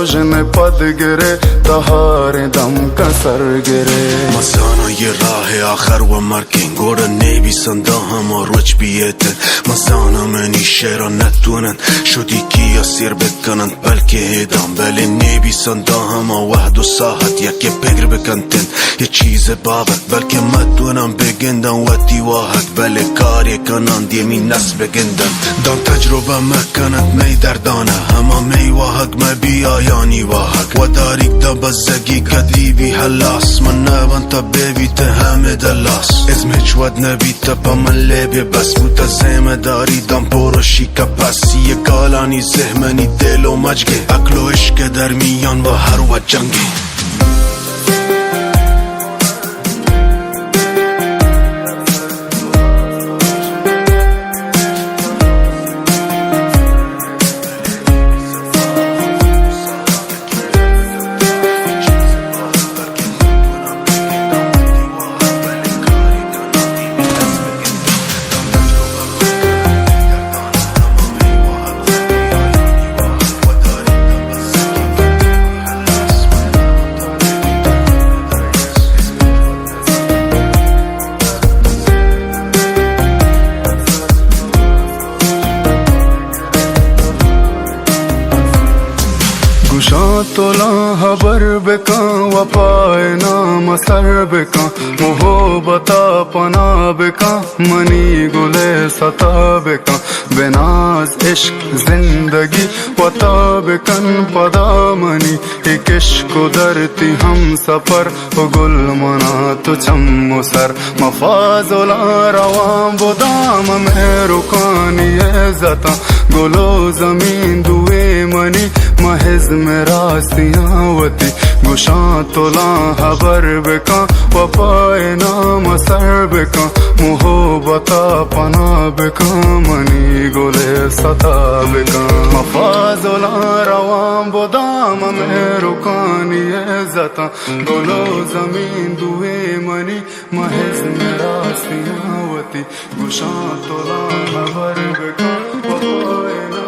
रोशन पद गिरे तहारे दम का सर गिरे मसाना ये राह आखर و مرکین گوره نیبی سنده همه روچ بیتن مزانا منی شیران نتونن شدی کی اسیر بکنن بلکه هیدان بله نیبی سنده همه وحد و ساحت یکی بگر بکنتن یه چیز بابت بلکه مدونن بگندن و دیواهت بله کاری کنن دیمی نس بگندن دان تجربه مکنت می دردانه همه می واحق ما بیایانی واحق و داریک دا بزگی کدیبی حلاس من نبان تا بیبی همه دلاس اسمش ود نبی تا من لبه بس متزم داری دم پروشی کپاسی کالانی زهمنی دل و مجگه عقل و عشق در میان و هر و جنگی तोला हबर बेका वफाए नाम सर बेका मोहब्बता पना बेका मनी गुले सता बेका बेनाज इश्क जिंदगी वता बेकन पदा मनी एक इश्क दरती हम सफर गुल मना तुझम मुसर मफाजुला रवाम बुदाम में रुकानी जता गुलो जमीन दुए मनी महज में रासियावती गुशा तोला हबर बेका वफाए नाम सर बेका मोहब्बता पना बेका मनी गोले सता बेका मफाजुला रवाम बुदाम में रुकानी जता गोलो जमीन दुए मनी महज में रासियावती गुशा तोला हबर बेका वफाए